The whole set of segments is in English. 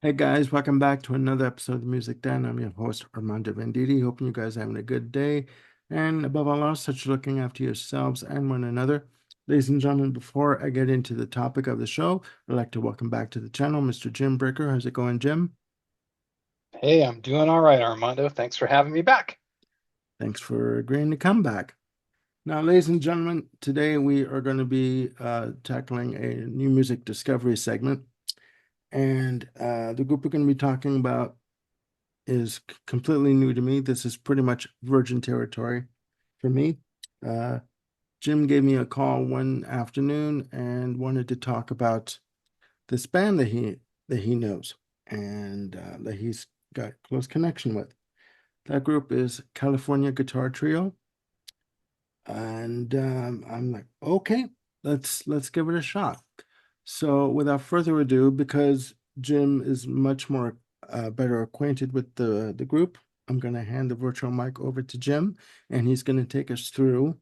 Hey guys, welcome back to another episode of Music Den. I'm your host Armando Venditti. Hoping you guys are having a good day, and above all else, that you're looking after yourselves and one another. Ladies and gentlemen, before I get into the topic of the show, I'd like to welcome back to the channel Mr. Jim Bricker. How's it going, Jim? Hey, I'm doing all right, Armando. Thanks for having me back. Thanks for agreeing to come back. Now, ladies and gentlemen, today we are going to be tackling a new music discovery segment, and the group we're going to be talking about is completely new to me. This is pretty much virgin territory for me. Uh, Jim gave me a call one afternoon and wanted to talk about this band that he knows and that he's got close connection with. That group is California Guitar Trio, and I'm like, okay, let's give it a shot. So without further ado, because Jim is much more better acquainted with the group, I'm going to hand the virtual mic over to Jim, and he's going to take us through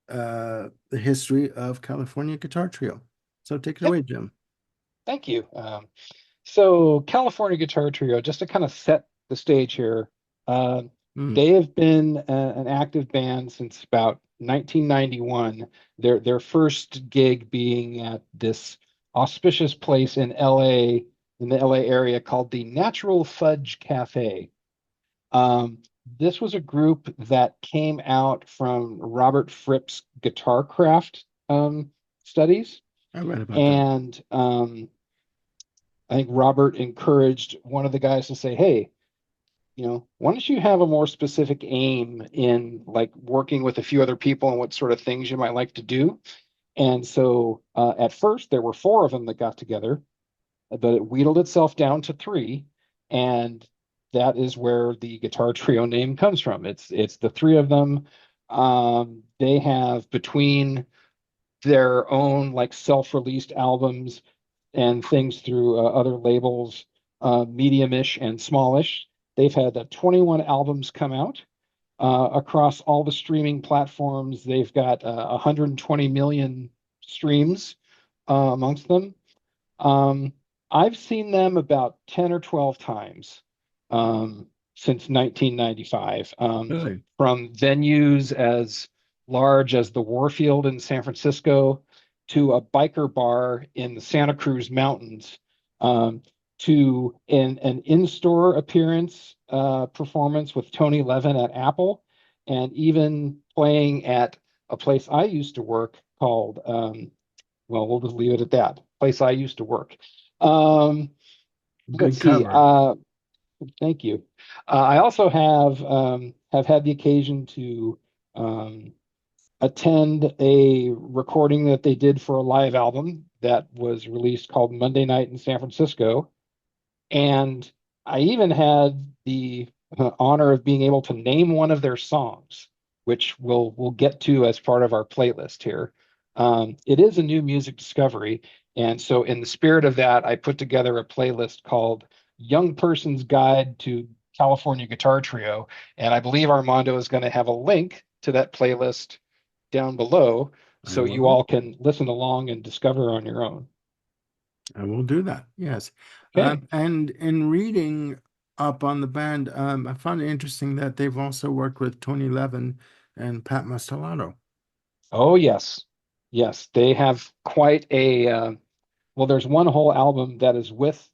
the history of California Guitar Trio. So take it Yep, away, Jim. thank you. So California Guitar Trio, just to kind of set the stage here, uh, Mm. they have been an active band since about 1991. Their first gig being at this auspicious place in LA, in the LA area called the Natural Fudge Cafe. Um, this was a group that came out from Robert Fripp's guitar craft studies. I read about that. And I think Robert encouraged one of the guys to say, hey, why don't you have a more specific aim in like working with a few other people and what sort of things you might like to do? And so at first there were four of them that got together, but it wheedled itself down to three. And that is where the Guitar Trio name comes from. It's the three of them. They have between their own like self-released albums and things through other labels, medium-ish and smallish. They've had 21 albums come out across all the streaming platforms. They've got 120 million streams amongst them. Um, I've seen them about 10 or 12 times since 1995, Really? from venues as large as the Warfield in San Francisco to a biker bar in the Santa Cruz Mountains, to an in-store appearance performance with Tony Levin at Apple, and even playing at a place I used to work called well, we'll just leave it at that. Place I used to work. Um, let's Good see. cover. Thank you. I also have had the occasion to um, attend a recording that they did for a live album that was released called Monday Night in San Francisco, and I even had the honor of being able to name one of their songs, which we'll get to as part of our playlist here. It is a new music discovery, and so in the spirit of that, I put together a playlist called "Young Person's Guide to California Guitar Trio," and I believe Armando is going to have a link to that playlist down below, I so you will. all can listen along and discover on your own. I will do that. Yes. Okay. And in reading up on the band, I found it interesting that they've also worked with Tony Levin and Pat Mastelotto. Oh, yes. Yes, they have quite a well, there's one whole album that is with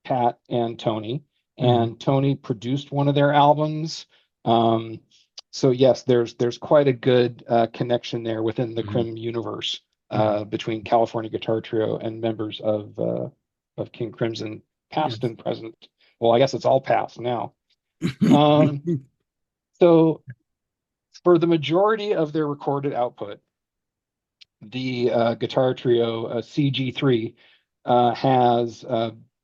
Pat and Tony, Mhm. and Tony produced one of their albums. Um, so yes, there's quite a good connection there within the Mhm. Crim universe Mhm. between California Guitar Trio and members of King Crimson, past Yes. and present. Well, I guess it's all past now. Um, so for the majority of their recorded output, the guitar trio CG3 has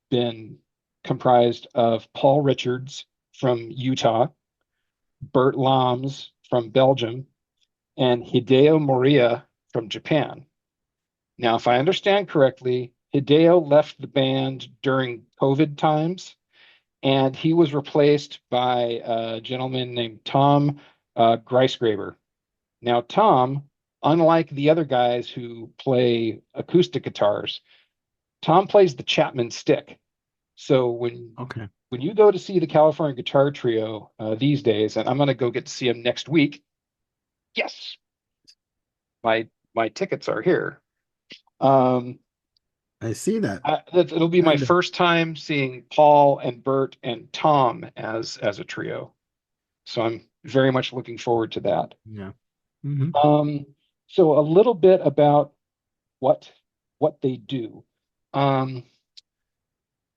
been comprised of Paul Richards from Utah, Bert Lams from Belgium, and Hideo Moriya from Japan. Now, if I understand correctly, Hideo left the band during COVID times, and he was replaced by a gentleman named Tom Greisgraber. Now, Tom, unlike the other guys who play acoustic guitars, Tom plays the Chapman stick. So Okay. when you go to see the California Guitar Trio these days, and I'm going to go get to see them next week. Yes, my tickets are here. Um, I see that. it'll be my And first time seeing Paul and Bert and Tom as a trio. So I'm very much looking forward to that. yeah. Hmm. Um, so a little bit about what what they do. Um,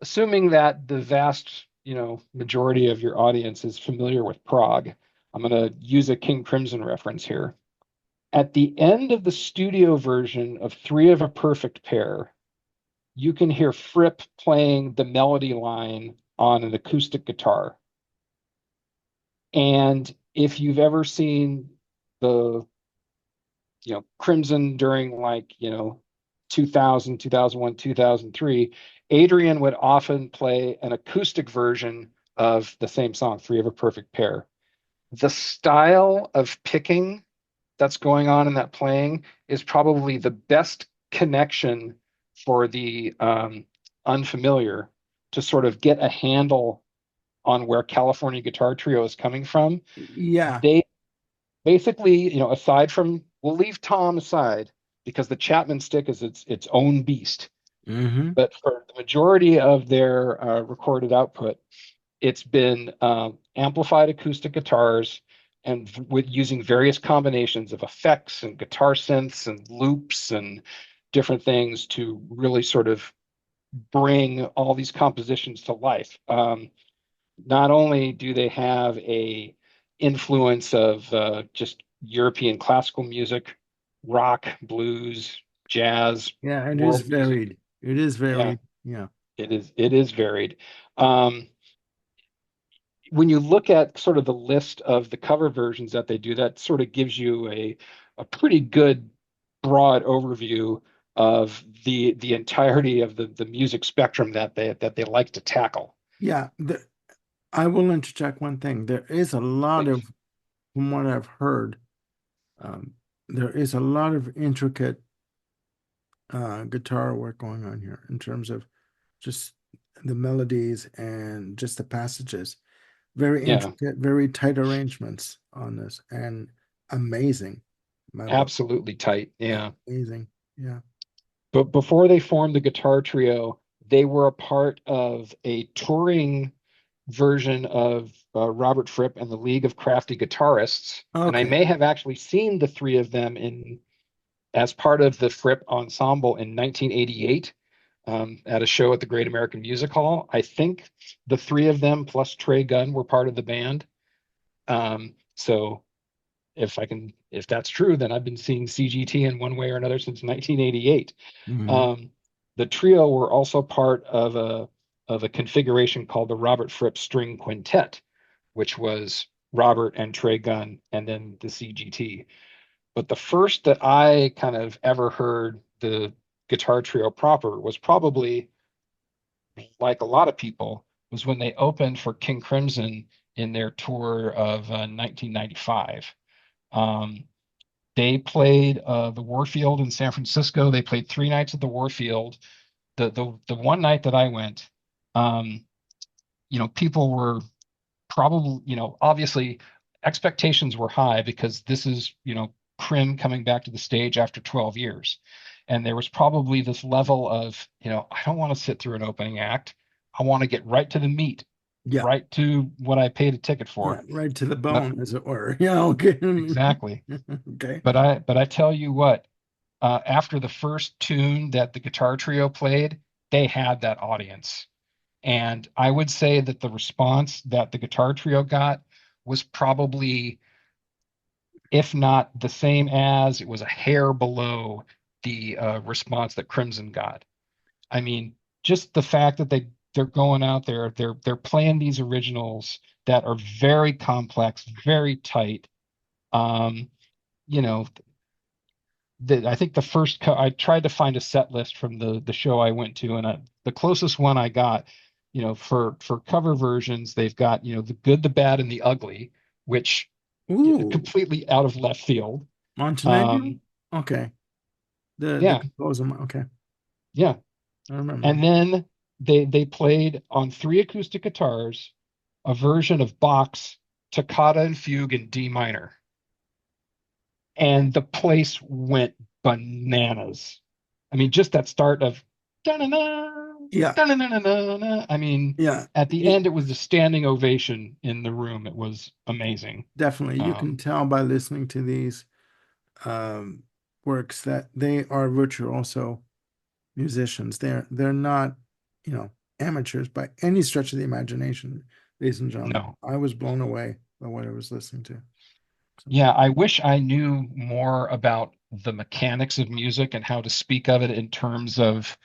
assuming that the vast, majority of your audience is familiar with prog, I'm going to use a King Crimson reference here. At the end of the studio version of Three of a Perfect Pair, you can hear Fripp playing the melody line on an acoustic guitar. And if you've ever seen the, Crimson during like, 2000, 2001, 2003, Adrian would often play an acoustic version of the same song, Three of a Perfect Pair. The style of picking that's going on in that playing is probably the best connection for the unfamiliar to sort of get a handle on where California Guitar Trio is coming from. Yeah. They basically, aside from, we'll leave Tom aside because the Chapman stick is its own beast. Hmm. But for the majority of their recorded output, it's been amplified acoustic guitars and with using various combinations of effects and guitar synths and loops and different things to really sort of bring all these compositions to life. Not only do they have a influence of just European classical music, rock, blues, jazz, Yeah, it is world music. varied. It is Yeah, varied. Yeah. it is varied. Um, when you look at sort of the list of the cover versions that they do, that sort of gives you a pretty good broad overview of the entirety of the music spectrum that they like to tackle. Yeah. I will interject one thing. There is a lot of, Please. from what I've heard, um, there is a lot of intricate guitar work going on here in terms of just the melodies and just the passages. Very Yeah, intricate, very tight arrangements on this, and amazing, my book. absolutely tight. Yeah. Amazing. Yeah. But before they formed the guitar trio, they were a part of a touring version of Robert Fripp and the League of Crafty Guitarists. And I Okay. may have actually seen the three of them in as part of the Fripp ensemble in 1988 at a show at the Great American Music Hall. I think the three of them plus Trey Gunn were part of the band. So if that's true, then I've been seeing CGT in one way or another since 1988. Hmm. Um, the trio were also part of a configuration called the Robert Fripp String Quintet, which was Robert and Trey Gunn, and then the CGT. But the first that I kind of ever heard the guitar trio proper was probably, like a lot of people, was when they opened for King Crimson in their tour of 1995. Um, they played the Warfield in San Francisco. They played 3 nights at the Warfield. The one night that I went, um, people were probably, obviously expectations were high because this is, Crim coming back to the stage after 12 years. And there was probably this level of, I don't want to sit through an opening act. I want to get right to the meat, Yeah. right to what I paid a ticket Yeah. for. Right to the But bone, as it were. Yeah. Okay. exactly. Okay. But I tell you what, after the first tune that the guitar trio played, they had that audience. And I would say that the response that the guitar trio got was probably, if not the same as, it was a hair below the response that Crimson got. I mean, just the fact that they're going out there, they're playing these originals that are very complex, very tight. Um, you know, I think I tried to find a set list from the show I went to, and the closest one I got, for cover versions, they've got the good, the bad, and the ugly, which Ooh, completely out of left field. Montenegro? Um, Okay. The yeah, composer. Okay. yeah. I remember. And then they played on three acoustic guitars a version of Bach's Toccata and Fugue in D minor, and the place went bananas. I mean, just that start of da-na-na, Yeah, da-na-na-na-na. I mean, yeah, at the end, it was a standing ovation in the room. It was amazing. definitely. You can Um, tell by listening to these um, works that they are virtuoso musicians. They're not, you know, amateurs by any stretch of the imagination, ladies and gentlemen. no, I was blown away by what I was listening to. So, yeah, I wish I knew more about the mechanics of music and how to speak of it in terms of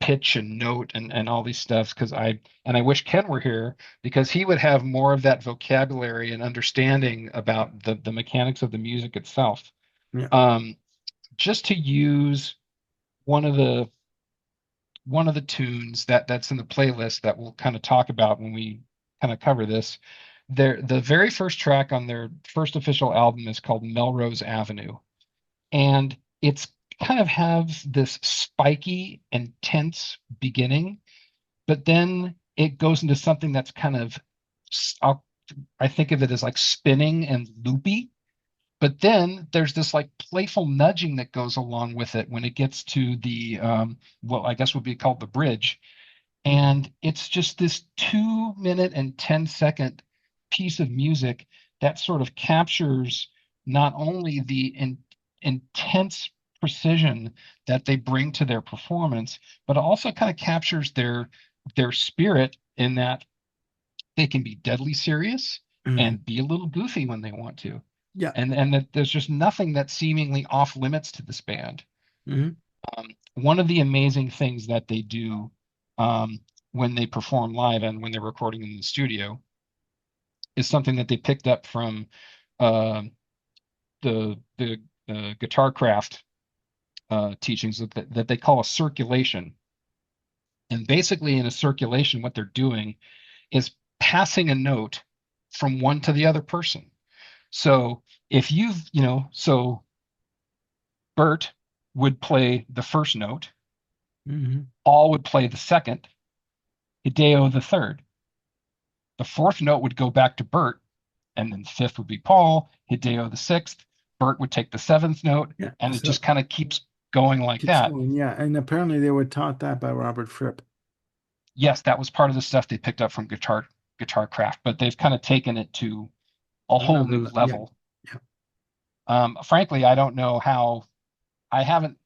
pitch and note and all these stuffs because I wish Ken were here because he would have more of that vocabulary and understanding about the mechanics of the music itself. yeah. um just to use one of the one of the tunes that's in the playlist that we'll kind of talk about when we kind of cover this. The very first track on their first official album is called Melrose Avenue, and it's kind of has this spiky and tense beginning, but then it goes into something that's kind of I'll, I think of it as like spinning and loopy. But then there's this like playful nudging that goes along with it when it gets to the what I guess would be called the bridge, Mhm. and it's just this 2 minute and 10-second piece of music that sort of captures not only the intense precision that they bring to their performance, but also kind of captures their spirit in that they can be deadly serious Mhm. and be a little goofy when they want to. Yeah. And that there's just nothing that's seemingly off limits to this band. Hmm. One of the amazing things that they do um, when they perform live and when they're recording in the studio is something that they picked up from uh, the guitar craft teachings that they call a circulation. And basically, in a circulation, what they're doing is passing a note from one to the other person. So if so Bert would play the first note, Hmm. Paul would play the second, Hideo the third. The fourth note would go back to Bert, and then the fifth would be Paul, Hideo the sixth. Bert would take the seventh note, Yeah. and it So just kind of keeps going like keeps that. going. Yeah. And apparently they were taught that by Robert Fripp. Yes, that was part of the stuff they picked up from Guitar Craft, but they've kind of taken it to a whole new Yeah. level. Yeah. Frankly, I don't know how. I haven't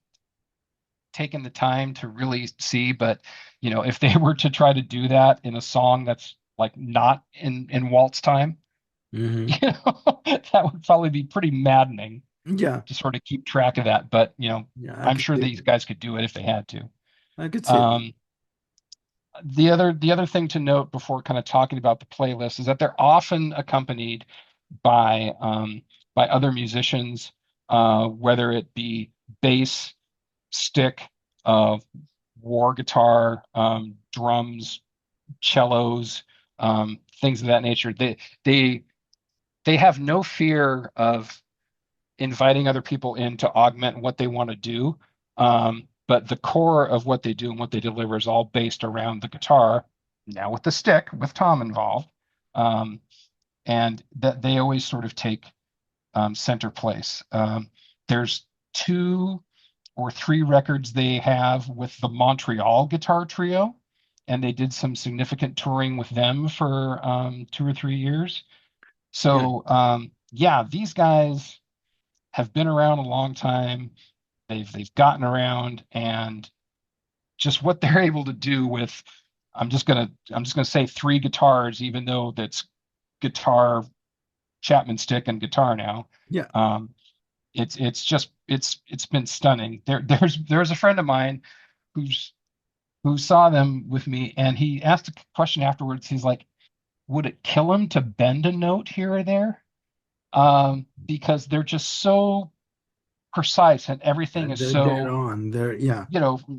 taken the time to really see, but if they were to try to do that in a song that's like not in waltz time, Hmm. that would probably be pretty maddening Yeah. to sort of keep track of that. But Yeah. I I'm could sure see these that. guys could do it if they had to. I could see that. Um, the other thing to note before kind of talking about the playlist is that they're often accompanied by other musicians, whether it be bass, stick, uh, war guitar, drums, cellos, things of that nature. They they have no fear of inviting other people in to augment what they want to do. But the core of what they do and what they deliver is all based around the guitar, now with the stick, with Tom involved. Um, and that they always sort of take center place. There's two or three records they have with the Montreal Guitar Trio, and they did some significant touring with them for 2 or 3 years. Yeah. So yeah, these guys have been around a long time. They've gotten around, and just what they're able to do with I'm just gonna say three guitars, even though that's guitar, Chapman stick, and guitar now. Yeah. Um, it's been stunning. There's a friend of mine who's who saw them with me, and he asked a question afterwards. He's like, "Would it kill him to bend a note here or there?" Because they're just so precise, and everything is They're dead so on. Yeah.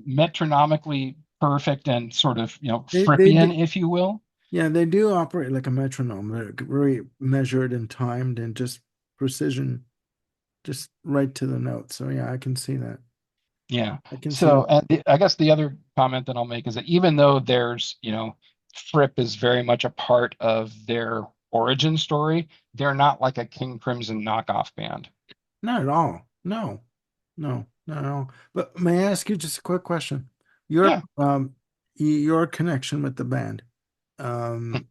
metronomically perfect and sort of They do. Frippian, if you will. Yeah, they do operate like a metronome. They're very measured and timed and just precision, just right to the note. So yeah, I can see that. Yeah. I can see So, that. and I guess the other comment that I'll make is that even though there's, Fripp is very much a part of their origin story, they're not like a King Crimson knockoff band. Not at all. No, no, not at all. But may I ask you just a quick question? Your Yeah. your connection with the band. Um,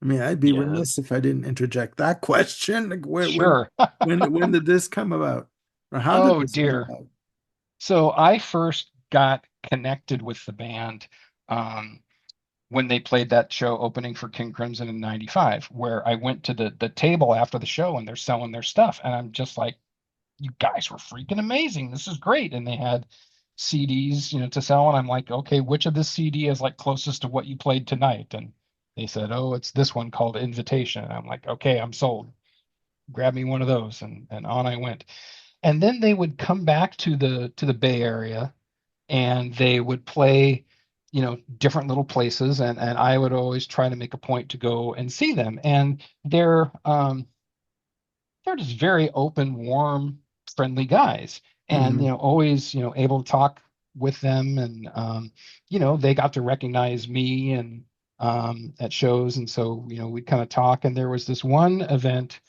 I mean, I'd be Yeah. remiss if I didn't interject that question. Like, Sure. when did this come about? Or how did Oh this come dear. about? So I first got connected with the band um, when they played that show opening for King Crimson in '95, where I went to the table after the show and they're selling their stuff. And I'm just like, you guys were freaking amazing. This is great. And they had CDs, to sell. And I'm like, okay, which of this CD is like closest to what you played tonight? And they said, oh, it's this one called Invitation. And I'm like, okay, I'm sold. Grab me one of those. And on I went. And then they would come back to the Bay Area and they would play, different little places. And I would always try to make a point to go and see them. And they're just very open, warm, friendly guys, and Hmm. always able to talk with them, and they got to recognize me and at shows, and so we kind of talk. And there was this one event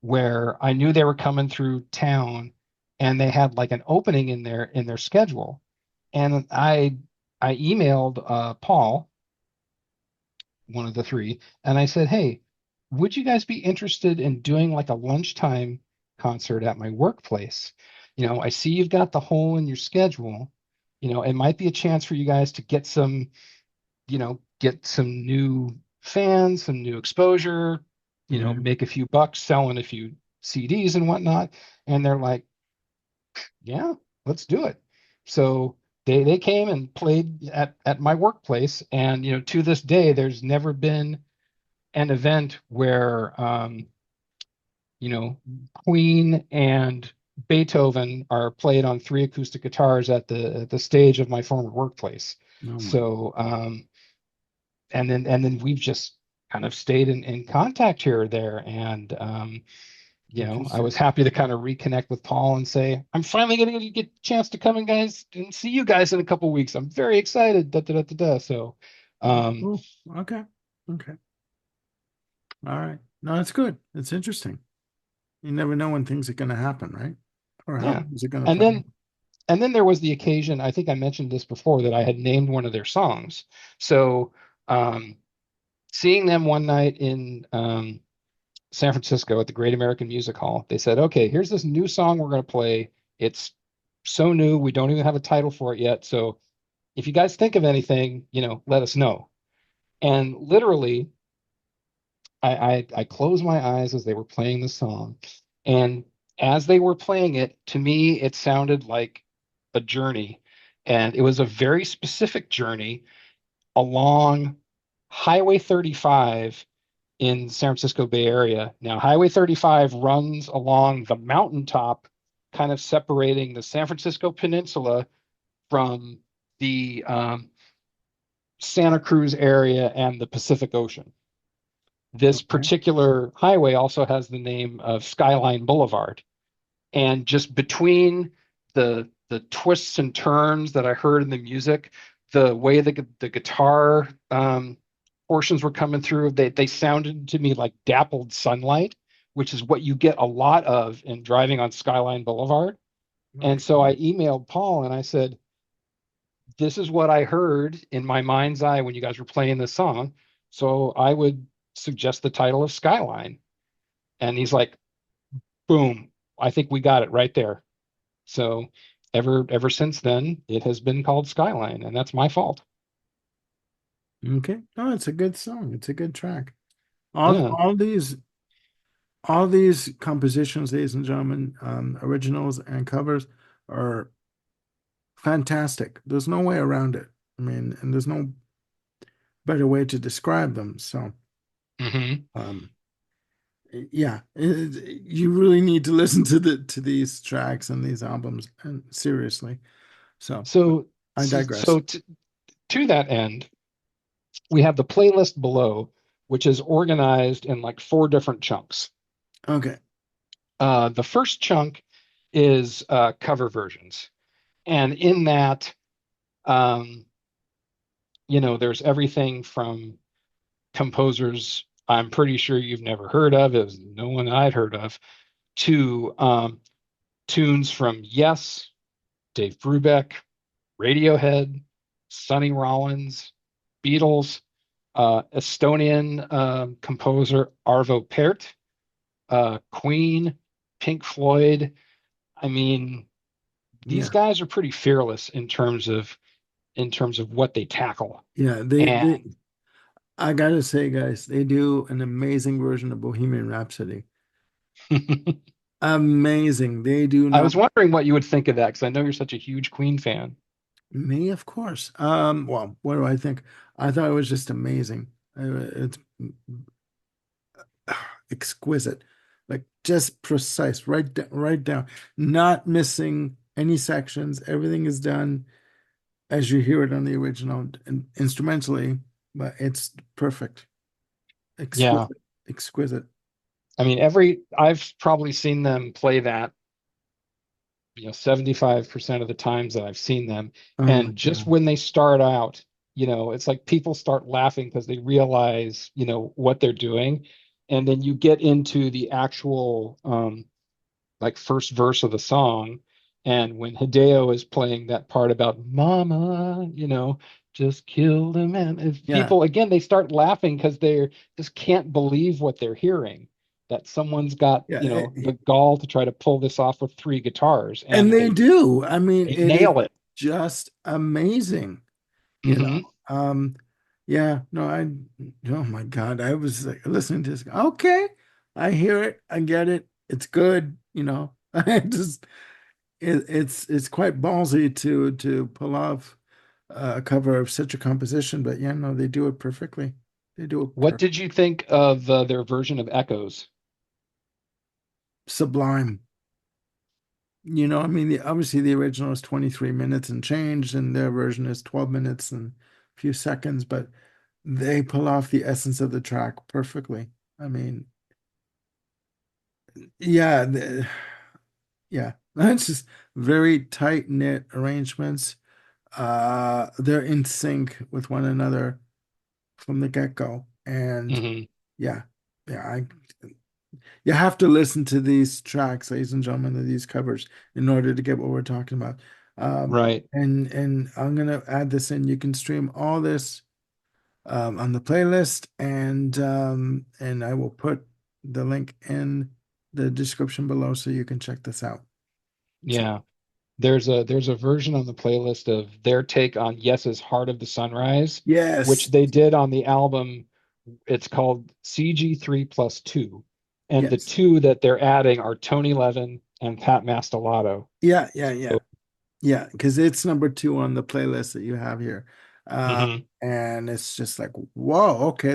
where I knew they were coming through town, and they had like an opening in their schedule, and I emailed Paul, one of the three, and I said, "Hey, would you guys be interested in doing like a lunchtime concert at my workplace? I see you've got the hole in your schedule. It might be a chance for you guys to get some new fans, some new exposure, Yeah. make a few bucks selling a few CDs and whatnot." And they're like, "Yeah, let's do it." So they came and played at my workplace, and to this day, there's never been an event where you know Queen and Beethoven are played on three acoustic guitars at the stage of my former workplace. Oh my, So and then we've just kind of stayed in contact here or there, and I interesting. was happy to kind of reconnect with Paul and say I'm finally going to get a chance to come and guys and see you guys in a couple weeks. I'm very excited. Da, da, da, da, da. So um, Oh, okay. Okay. All right. No, it's good. It's interesting. You never know when things are going to happen, right? Or how yeah, things are going to and play. then there was the occasion, I think I mentioned this before, that I had named one of their songs. So um, seeing them one night in San Francisco at the Great American Music Hall, they said, okay, here's this new song we're going to play. It's so new, we don't even have a title for it yet. So if you guys think of anything, let us know. And literally, I closed my eyes as they were playing the song. And as they were playing it, to me, it sounded like a journey. And it was a very specific journey along Highway 35 in San Francisco Bay Area. Now, Highway 35 runs along the mountaintop, kind of separating the San Francisco Peninsula from the Santa Cruz area and the Pacific Ocean. This Okay. particular highway also has the name of Skyline Boulevard. And just between the twists and turns that I heard in the music, the way the guitar portions were coming through, they sounded to me like dappled sunlight, which is what you get a lot of in driving on Skyline Boulevard. And so Okay. I emailed Paul and I said, "This is what I heard in my mind's eye when you guys were playing this song. So I would suggest the title of Skyline." And he's like, "Boom, I think we got it right there." So ever since then, it has been called Skyline, and that's my fault. Okay. No, it's a good song. It's a good track. All Yeah. all these all these compositions, ladies and gentlemen, originals and covers are fantastic. There's no way around it. I mean, and there's no better way to describe them. So, Hmm. um, yeah, you really need to listen to these tracks and these albums, and seriously. So, So I so, digress. so to that end, we have the playlist below, which is organized in like four different chunks. Okay. The first chunk is cover versions. And in that, um, there's everything from composers I'm pretty sure you've never heard of, as no one I'd heard of, to tunes from Yes, Dave Brubeck, Radiohead, Sonny Rollins, Beatles, Estonian composer Arvo Pärt, Queen, Pink Floyd. I mean, these Yeah. guys are pretty fearless in terms of what they tackle. Yeah. And I gotta say, guys, they do an amazing version of Bohemian Rhapsody. Amazing. They do I not was wondering what you would think of that because I know you're such a huge Queen fan. me, of course. Well, what do I think? I thought it was just amazing. It's exquisite, like just precise, right down, not missing any sections. Everything is done as you hear it on the original and instrumentally, but it's perfect, Yeah. exquisite, exquisite. I mean, I've probably seen them play that 75% of the times that I've seen them. Oh my And just God. when they start out, it's like people start laughing because they realize, what they're doing. And then you get into the actual like first verse of the song. And when Hideo is playing that part about mama, just killed him. And Yeah, people, again, they start laughing because they just can't believe what they're hearing. That someone's got, yeah, the gall to try to pull this off with three guitars, and and they they do. I mean, they it is nail it. just amazing. You know, Hmm. yeah, no, oh my God, I was like listening to this. Okay, I hear it, I get it, it's good. I just it's quite ballsy to pull off a cover of such a composition, but yeah, no, they do it perfectly. They do it What did you think of their version of Echoes? sublime. I mean, obviously the original is 23 minutes and change, and their version is 12 minutes and a few seconds, but they pull off the essence of the track perfectly. I mean, yeah, yeah, that's just very tight knit arrangements. They're in sync with one another from the get-go, and Hmm. yeah, yeah, you have to listen to these tracks, ladies and gentlemen, of these covers in order to get what we're talking about. Um, Right. and I'm gonna add this in. You can stream all this on the playlist, and I will put the link in the description below so you can check this out. So Yeah. There's a version on the playlist of their take on Yes's Heart of the Sunrise, which yes, they did on the album. It's called CG3 plus two. And the yes, two that they're adding are Tony Levin and Pat Mastelotto. yeah, yeah, So, yeah, yeah, because it's number two on the playlist that you have here. mhm. And it's just like, whoa, okay.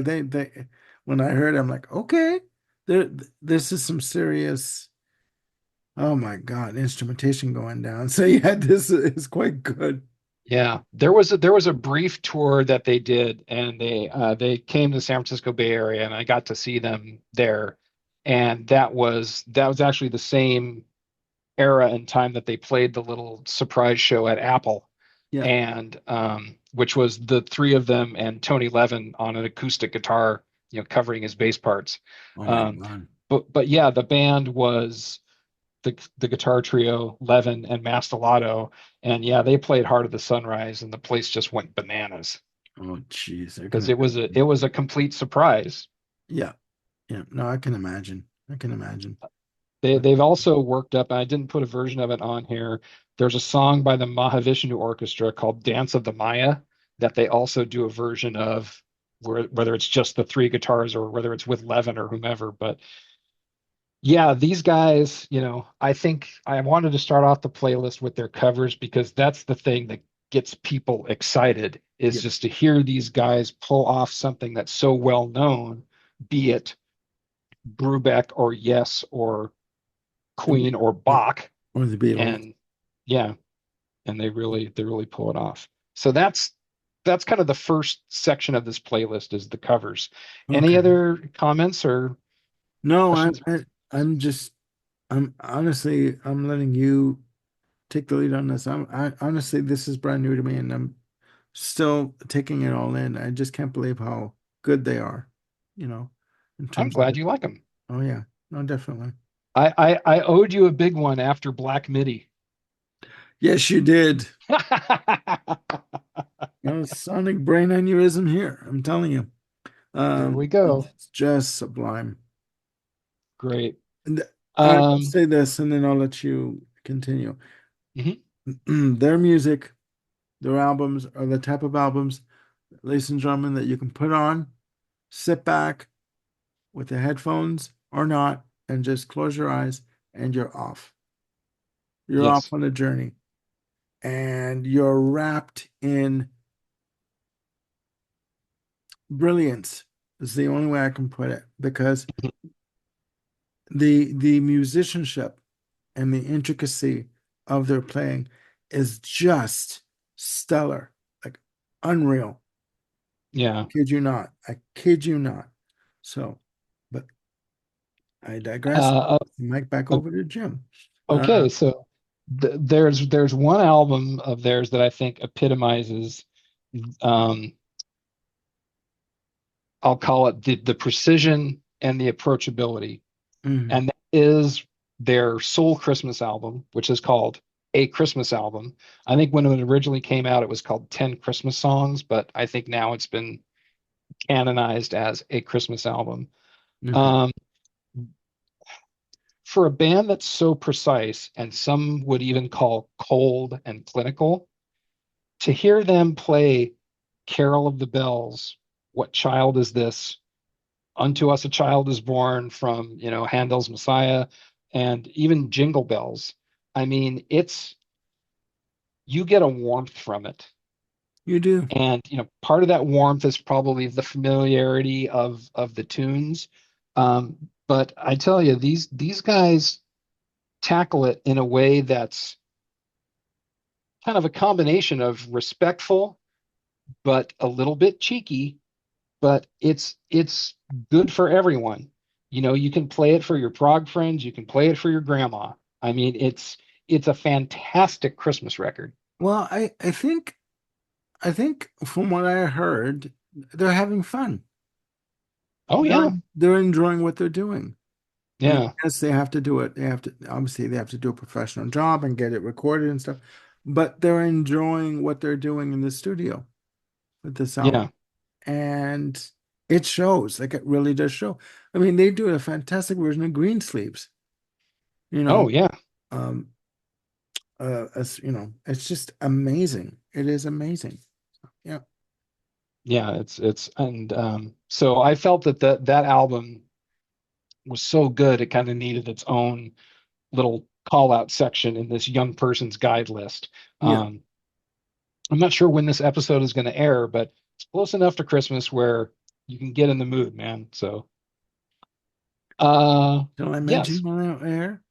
When I heard, it, I'm like, okay, there, this is some serious, oh my God, instrumentation going down. So yeah, this is quite good. Yeah, there was a brief tour that they did, and they came to the San Francisco Bay Area, and I got to see them there, and that was actually the same era and time that they played the little surprise show at Apple, Yeah. and which was the three of them and Tony Levin on an acoustic guitar, covering his bass parts. Oh my Um, God. but yeah, the band was the guitar trio, Levin and Mastelotto, and yeah, they played Heart of the Sunrise, and the place just went bananas Oh, geez, I can because it was a complete surprise. Yeah, yeah. No, I can imagine. I can imagine. They But they've also worked up, and I didn't put a version of it on here. There's a song by the Mahavishnu Orchestra called Dance of the Maya that they also do a version of, whether it's just the three guitars or whether it's with Levin or whomever. But yeah, these guys, I think I wanted to start off the playlist with their covers because that's the thing that gets people excited, is yeah, just to hear these guys pull off something that's so well known, be it Brubeck or Yes or the Queen or yeah, Bach. or the Beatles. And yeah, and they really pull it off. So that's kind of the first section of this playlist, is the covers. Any Okay. other comments or No, questions? I'm just I'm letting you take the lead on this. Honestly, this is brand new to me, and I'm still taking it all in. I just can't believe how good they are, you know, in I'm terms of glad it. you like them. Oh yeah, no, definitely. I owed you a big one after Black Midi. Yes, you did. No sonic brain aneurysm here. I'm telling you. There we go. It's just sublime. Great. And I'll Um, say this, and then I'll let you continue. mhm. Their music, their albums are the type of albums, ladies and gentlemen, that you can put on, sit back with the headphones or not, and just close your eyes and you're off. You're off Yes. on a journey and you're wrapped in brilliance, is the only way I can put it, because the musicianship and the intricacy of their playing is just stellar, like unreal. Yeah. Kid you not. I kid you not. So, but I digress. Uh, Mike, back uh, over to Jim. okay. So there's one album of theirs that I think epitomizes, um, I'll call it the precision and the approachability. mm, And that is their Soul Christmas album, which is called A Christmas Album. I think when it originally came out, it was called 10 Christmas Songs, but I think now it's been canonized as A Christmas Album. okay. Um, for a band that's so precise and some would even call cold and clinical, to hear them play Carol of the Bells, What Child Is This? Unto Us a Child is Born from, Handel's Messiah, and even Jingle Bells. I mean, you get a warmth from it. You do. And, part of that warmth is probably the familiarity of the tunes. But I tell you, these guys tackle it in a way that's kind of a combination of respectful, but a little bit cheeky, but it's good for everyone. You can play it for your prog friends, you can play it for your grandma. I mean, it's a fantastic Christmas record. Well, I think from what I heard, they're having fun. Oh They're yeah. they're enjoying what they're doing. And Yeah. yes, they have to do it. They have to do a professional job and get it recorded and stuff. But they're enjoying what they're doing in the studio with this album. Yeah. And it shows, like it really does show. I mean, they do a fantastic version of Green Sleeves, you know. Oh yeah. Um, it's just amazing. It is amazing. Yeah. Yeah, it's and so I felt that album was so good it kind of needed its own little call out section in this young person's guide list. Yeah. Um, I'm not sure when this episode is going to air, but it's close enough to Christmas where you can get in the mood, man. So, Shall I mention yes. when it'll air?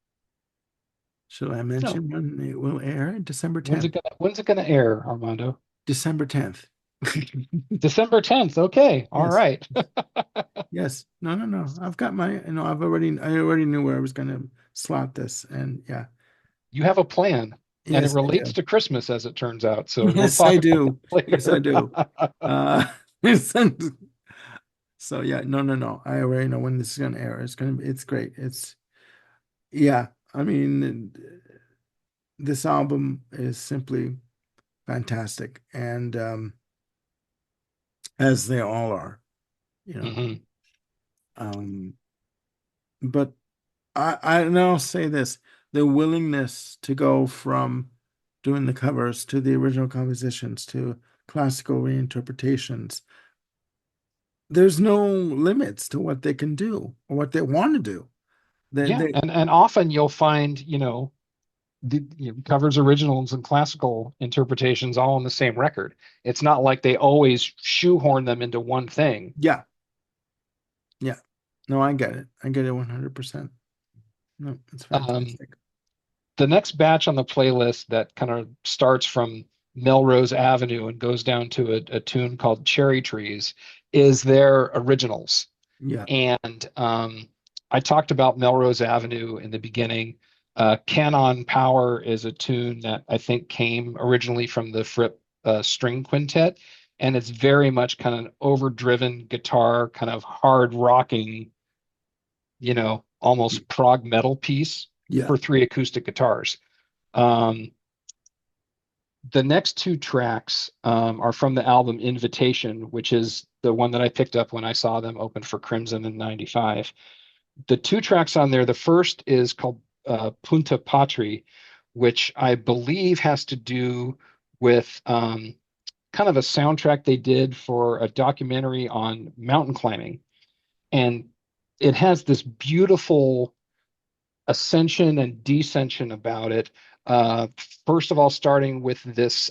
Shall I No. mention when it will air? December When's it 10th. gonna when's it gonna air, Armando? December 10th. December 10th. Okay. All Yes. right. Yes. No, no, no. I've got I already knew where I was gonna slot this. And yeah. You have a plan, and it Yes, I relates do. to Christmas as it turns out. So we'll Yes, I talk about do. that Yes, I later. do. Uh, so yeah, no, no, no. I already know when this is gonna air. It's great. Yeah, I mean, this album is simply fantastic, and as they all are, you know. Hmm. Um, but and I'll say this: the willingness to go from doing the covers to the original compositions to classical reinterpretations. There's no limits to what they can do or what they want to do. Yeah, They and often you'll find, covers, originals, and classical interpretations all on the same record. It's not like they always shoehorn them into one thing. yeah, yeah. No, I get it. I get it 100%. No, it's Um, fantastic. the next batch on the playlist that kind of starts from Melrose Avenue and goes down to a tune called Cherry Trees is their originals. Yeah. And I talked about Melrose Avenue in the beginning. Canon Power is a tune that I think came originally from the Fripp string quintet, and it's very much kind of an overdriven guitar, kind of hard rocking, almost prog metal piece Yeah. for three acoustic guitars. Um, the next two tracks are from the album Invitation, which is the one that I picked up when I saw them open for Crimson in '95. The two tracks on there, the first is called Punta Patri, which I believe has to do with kind of a soundtrack they did for a documentary on mountain climbing. And it has this beautiful ascension and descension about it. Uh, First of all, starting with this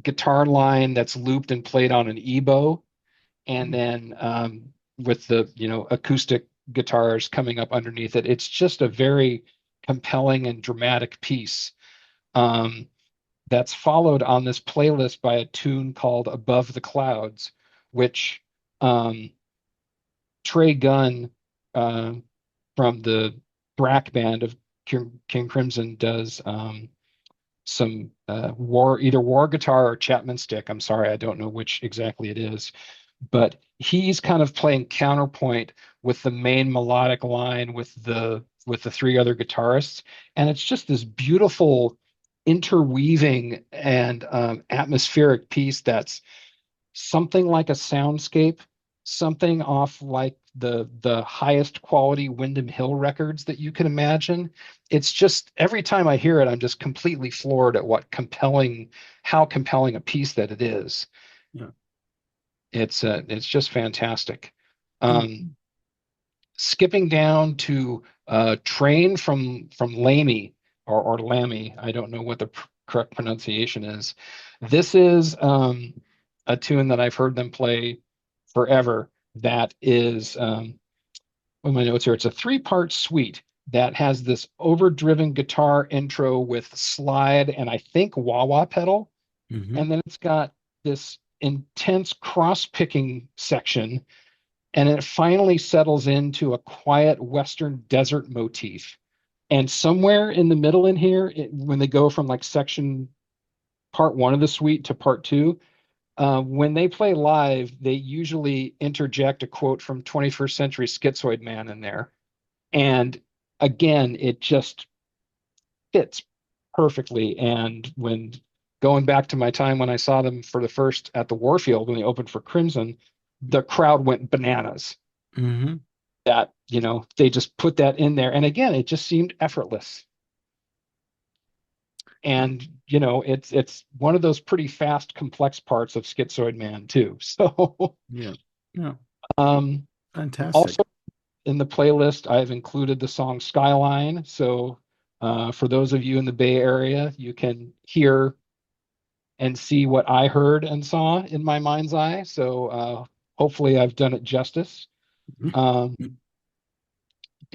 guitar line that's looped and played on an ebow, and then with the acoustic guitars coming up underneath it. It's just a very compelling and dramatic piece. Um, that's followed on this playlist by a tune called Above the Clouds, which um, Trey Gunn uh, from the Thrack band of King Crimson does some either war guitar or Chapman stick. I'm sorry, I don't know which exactly it is, but he's kind of playing counterpoint with the main melodic line with the three other guitarists, and it's just this beautiful interweaving and atmospheric piece that's something like a soundscape, something off like the highest quality Windham Hill records that you can imagine. It's just every time I hear it, I'm just completely floored at how compelling a piece that it is. Yeah. It's just fantastic. Um, Mhm. Skipping down to Train from Lamy or Lammy, I don't know what the correct pronunciation is. This is a tune that I've heard them play forever. That is, what are my notes here? It's a three-part suite that has this overdriven guitar intro with slide and I think wah-wah pedal, Mhm. and then it's got this intense cross-picking section, and it finally settles into a quiet Western desert motif. And somewhere in the middle in here, when they go from like section part one of the suite to part two, when they play live, they usually interject a quote from 21st Century Schizoid Man in there. And again, it just fits perfectly. And when going back to my time when I saw them for the first at the Warfield when they opened for Crimson, the crowd went bananas Mhm. that, they just put that in there. And again, it just seemed effortless. And, it's one of those pretty fast, complex parts of Schizoid Man too. So Yeah. Yeah. um Fantastic. also in the playlist, I've included the song Skyline. So for those of you in the Bay Area, you can hear and see what I heard and saw in my mind's eye. So hopefully I've done it justice. Um,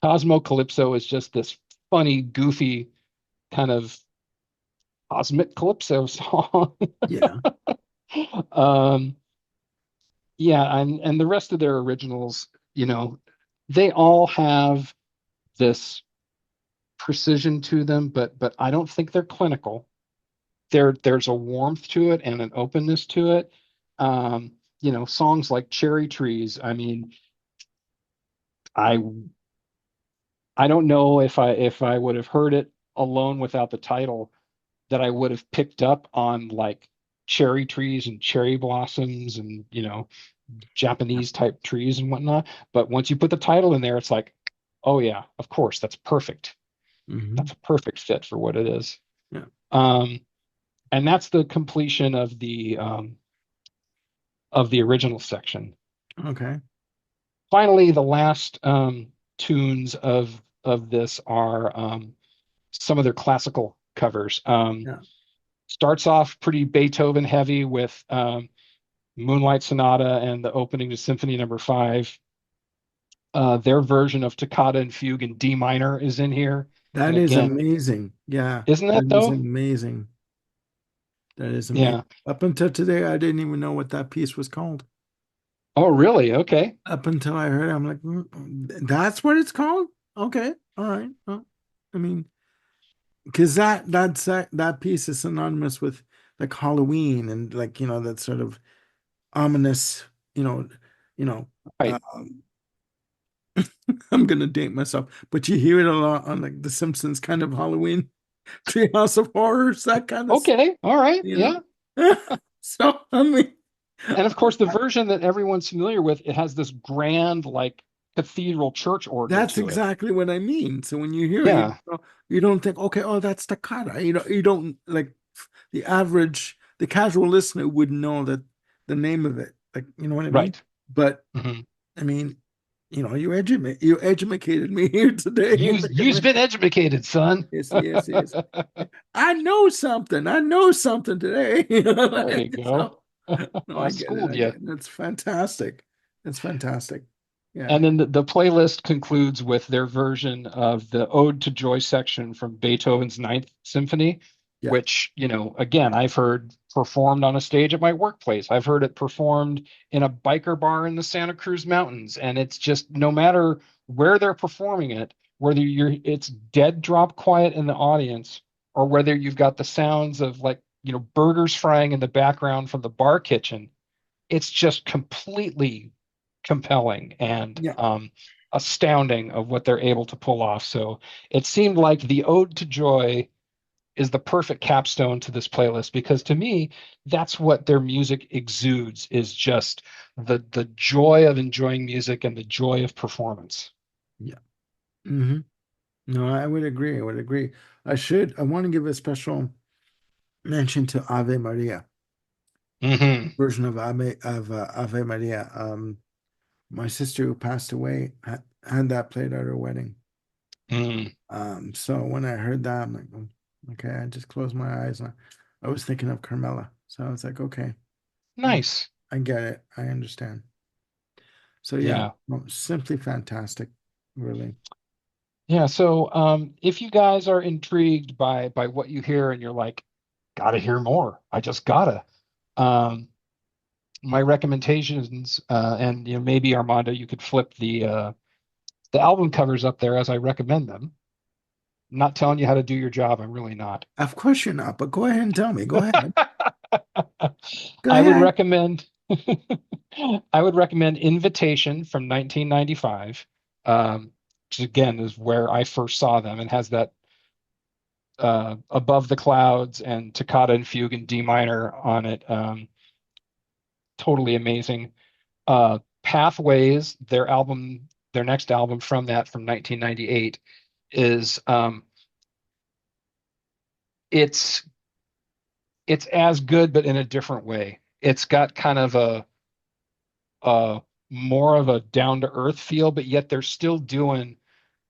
Cosmo Calypso is just this funny, goofy kind of cosmic calypso song. Yeah. um, yeah, and the rest of their originals, they all have this precision to them, but I don't think they're clinical. There's a warmth to it and an openness to it. Songs like Cherry Trees. I mean, I I don't know if I would have heard it alone without the title that I would have picked up on like cherry trees and cherry blossoms and Japanese type trees and whatnot. But once you put the title in there, it's like, oh yeah, of course, that's perfect. Mhm. That's a perfect fit for what it is. Yeah. Um, and that's the completion of the original section. Okay. Finally, the last tunes of this are some of their classical covers. Yeah. Starts off pretty Beethoven heavy with Moonlight Sonata and the opening to Symphony Number 5. Their version of Toccata and Fugue in D minor is in here. And That is again, amazing. Yeah. isn't That that is though? amazing. That is amazing. Yeah. Up until today, I didn't even know what that piece was called. Oh, really? Okay. Up until I heard it, I'm like, that's what it's called? Okay, all right. Well, I mean, because that piece is synonymous with like Halloween and like that sort of ominous, you know, you know. Right. Um, I'm gonna date myself, but you hear it a lot on like The Simpsons kind of Halloween, Treehouse of Horrors, that kind of, Okay. All right. you Yeah. know. So I mean, And of course, the version that everyone's familiar with, it has this grand, like cathedral church organ that's to it. exactly what I mean. So when you hear it, Yeah. you don't think, okay, oh, that's staccato. You don't like the casual listener wouldn't know that the name of it. Like, you know what I mean? Right. But Hmm. I mean, you educated me here today. You've been educated, son. Yes, yes, yes. I know something. I know something today. There you go. So, no, I I get it. schooled I you. get it. That's fantastic. That's fantastic. Yeah. And then the playlist concludes with their version of the Ode to Joy section from Beethoven's Ninth Symphony, Yeah. which, again, I've heard performed on a stage at my workplace. I've heard it performed in a biker bar in the Santa Cruz Mountains. And it's just no matter where they're performing it, whether it's dead drop quiet in the audience, or whether you've got the sounds of like, burgers frying in the background from the bar kitchen, it's just completely compelling and Yeah. astounding of what they're able to pull off. So it seemed like the Ode to Joy is the perfect capstone to this playlist because to me, that's what their music exudes is just the joy of enjoying music and the joy of performance. Yeah. Hmm. No, I would agree. I would agree. I want to give a special mention to Ave Maria, Hmm. version of Ave Maria. My sister who passed away had that played at her wedding. Mm. So when I heard that, I'm like, okay, I just closed my eyes and I was thinking of Carmela. So I was like, okay, I, Nice. I get it. I understand. So yeah, Yeah. well, simply fantastic, really. Yeah. So if you guys are intrigued by what you hear and you're like, gotta hear more, I just gotta. Um, my recommendations, and maybe Armando, you could flip the album covers up there as I recommend them. I'm not telling you how to do your job. I'm really not. Of course you're not, but go ahead and tell me. Go ahead. Go I would ahead. recommend I would recommend Invitation from 1995, which again is where I first saw them and has that Above the Clouds and Toccata and Fugue in D minor on it. Totally amazing. Pathways, their next album from that from 1998 is it's it's as good but in a different way. It's got kind of a more of a down to earth feel, but yet they're still doing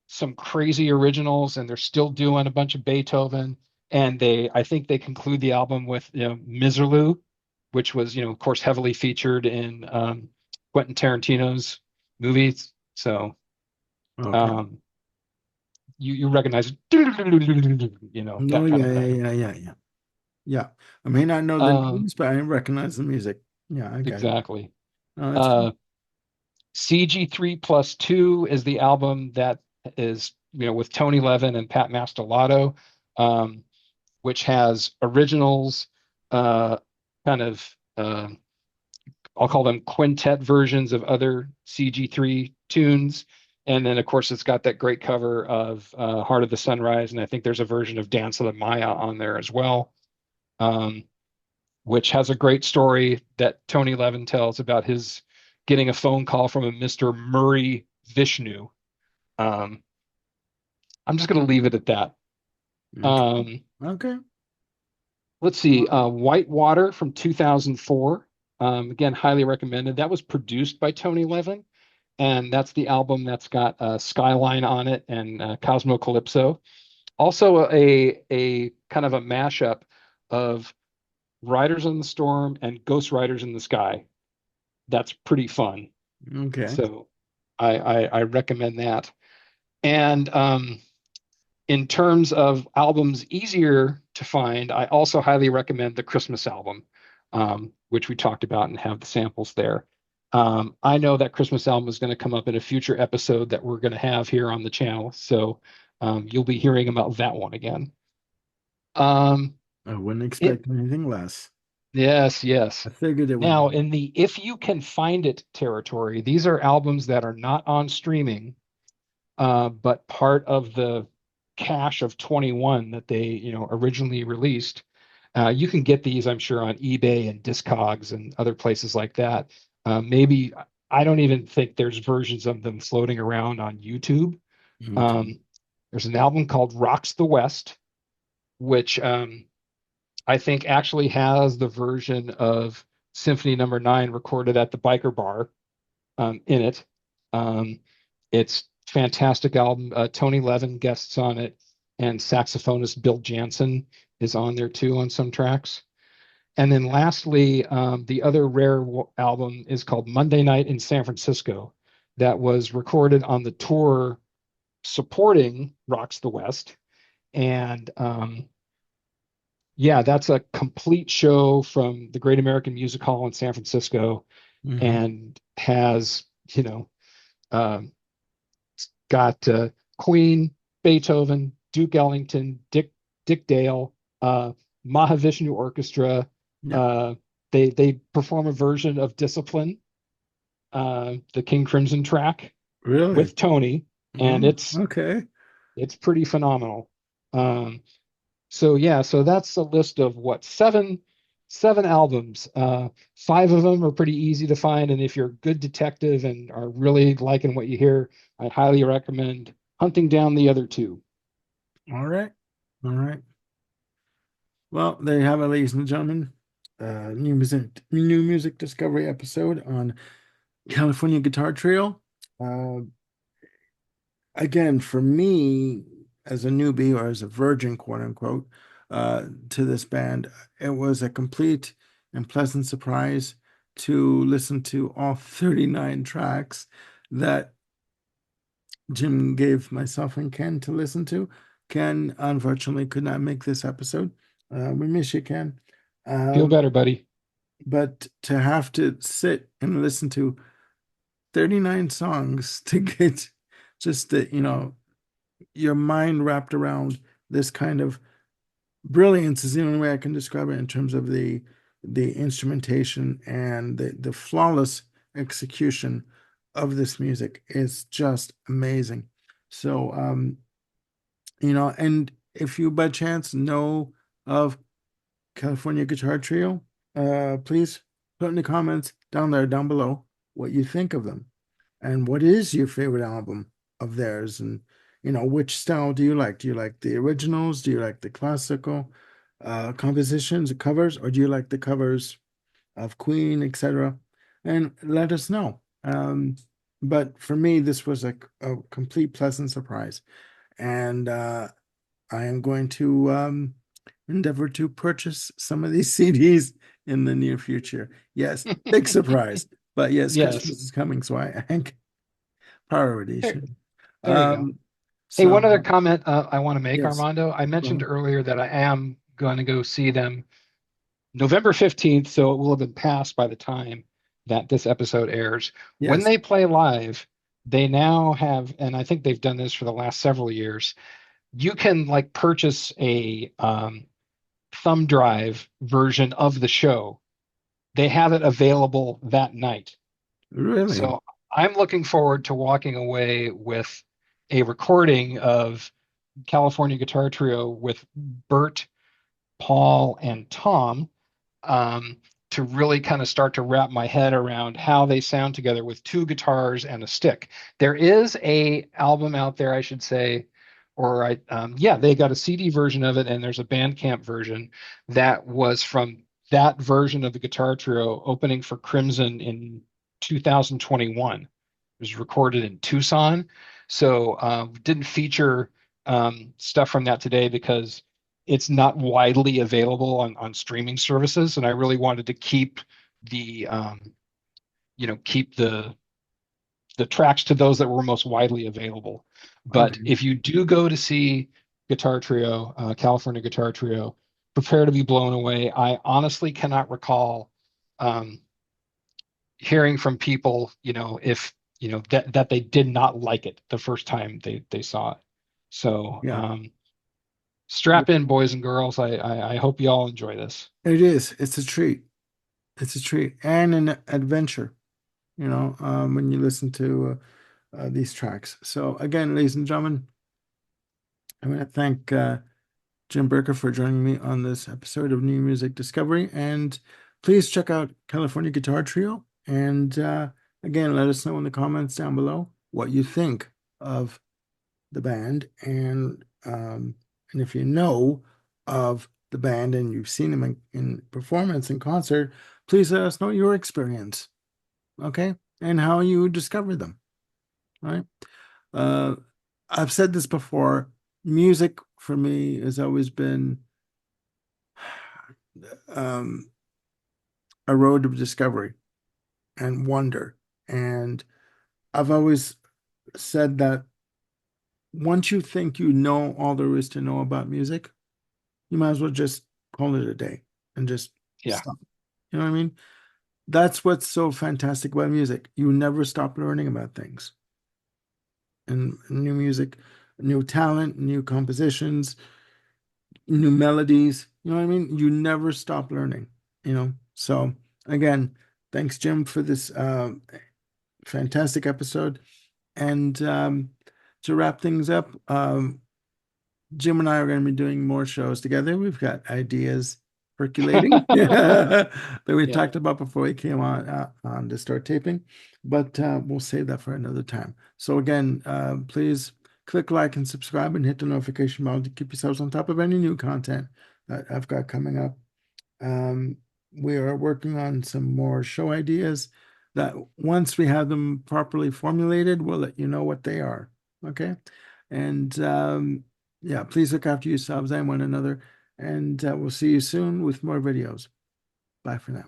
some crazy originals and they're still doing a bunch of Beethoven. And I think they conclude the album with Miserlou, which was of course heavily featured in Quentin Tarantino's movies. So Okay. um, you recognize No, that kind of yeah, yeah, thing. yeah, yeah, yeah. Yeah. I may not know the Um, names, but I recognize the music. Yeah, I get it. exactly. No, that's fine. Uh, CG3 plus 2 is the album that is, with Tony Levin and Pat Mastelotto, um, which has originals, uh, kind of, I'll call them quintet versions of other CG3 tunes. And then, of course, it's got that great cover of Heart of the Sunrise. And I think there's a version of Dance of the Maya on there as well, um, which has a great story that Tony Levin tells about his getting a phone call from a Mr. Murray Vishnu. Um, I'm just going to leave it at that. Okay. Um, Okay. let's see, Whitewater from 2004. Again, highly recommended. That was produced by Tony Levin, and that's the album that's got Skyline on it and Cosmo Calypso. Also, a kind of a mashup of Riders on the Storm and Ghost Riders in the Sky. That's pretty fun. Okay. So I recommend that. And in terms of albums easier to find, I also highly recommend the Christmas album, which we talked about and have the samples there. I know that Christmas album is going to come up in a future episode that we're going to have here on the channel. So you'll be hearing about that one again. Um, I wouldn't it, expect anything less. yes, yes. I figured it would Now, be. in the if you can find it territory, these are albums that are not on streaming, but part of the cache of 21 that they, originally released. You can get these, I'm sure, on eBay and Discogs and other places like that. Maybe I don't even think there's versions of them floating around on YouTube. Okay. Um, there's an album called Rocks the West, which I think actually has the version of Symphony Number 9 recorded at the Biker Bar in it. Um, it's fantastic album. Tony Levin guests on it, and saxophonist Bill Jansen is on there too on some tracks. And then lastly, the other rare album is called Monday Night in San Francisco, that was recorded on the tour supporting Rocks the West. And yeah, that's a complete show from the Great American Music Hall in San Francisco, Hmm. and has, um, got Queen, Beethoven, Duke Ellington, Dick Dale, Mahavishnu Orchestra. Yeah. Uh, they perform a version of Discipline, the King Crimson track Really? with Tony, and Oh, okay. it's pretty phenomenal. Um, so yeah, so that's a list of what, seven albums. Five of them are pretty easy to find, and if you're a good detective and are really liking what you hear, I highly recommend hunting down the other two. All right. All right. Well, there you have it, ladies and gentlemen. New music discovery episode on California Guitar Trio. Uh, Again, for me, as a newbie or as a virgin, quote unquote, to this band, it was a complete and pleasant surprise to listen to all 39 tracks that Jim gave myself and Ken to listen to. Ken unfortunately could not make this episode. We miss you, Ken. Feel Um, better, buddy. but to have to sit and listen to 39 songs to get just your mind wrapped around this kind of brilliance is the only way I can describe it in terms of the instrumentation and the flawless execution of this music is just amazing. So and if you by chance know of California Guitar Trio, please put in the comments down there, down below, what you think of them and what is your favorite album of theirs, and which style do you like? Do you like the originals? Do you like the classical compositions, covers, or do you like the covers of Queen, etc.? And let us know. But for me, this was a complete pleasant surprise, and I am going to endeavor to purchase some of these CDs in the near future. Yes, big surprise. But yes, Yes. Christmas is coming, so I think priority There, should. there you go. Um, Hey, so one other comment I want to make, yes. Armando. I mentioned Well, earlier that I am going to go see them November 15th, so it will have been passed by the time that this episode airs. When yes, they play live, they now have, and I think they've done this for the last several years, you can like purchase a thumb drive version of the show. They have it available that night. really. So I'm looking forward to walking away with a recording of California Guitar Trio with Bert, Paul, and Tom, um, to really kind of start to wrap my head around how they sound together with two guitars and a stick. There is a album out there, I should say, or yeah, they got a CD version of it, and there's a Bandcamp version that was from that version of the Guitar Trio opening for Crimson in 2021. It was recorded in Tucson, so didn't feature stuff from that today because it's not widely available on streaming services, and I really wanted to keep the keep the tracks to those that were most widely available. But Okay. if you do go to see Guitar Trio, California Guitar Trio, prepare to be blown away. I honestly cannot recall um, hearing from people, if that they did not like it the first time they saw it. So Yeah, strap in, boys and girls. I hope you all enjoy this. it is. It's a treat. It's a treat and an adventure, when you listen to these tracks. So again, ladies and gentlemen, I want to thank Jim Berker for joining me on this episode of New Music Discovery. And please check out California Guitar Trio. And again, let us know in the comments down below what you think of the band. And if you know of the band and you've seen them in performance in concert, please let us know your experience, okay? And how you discovered them, all right? Uh, I've said this before, music for me has always been um, a road of discovery and wonder. And I've always said that once you think you know all there is to know about music, you might as well just call it a day and just Yeah, stop. You know what I mean? That's what's so fantastic about music. You never stop learning about things and new music, new talent, new compositions, new melodies. You know what I mean? You never stop learning. So again, thanks, Jim, for this fantastic episode. And to wrap things up, Jim and I are going to be doing more shows together. We've got ideas percolating that we yeah. talked about before we came on to start taping, but we'll save that for another time. So again, please click like and subscribe and hit the notification bell to keep yourselves on top of any new content that I've got coming up. Um, we are working on some more show ideas that once we have them properly formulated, we'll let you know what they are. Okay. And yeah, please look after yourselves and one another. And we'll see you soon with more videos. Bye for now.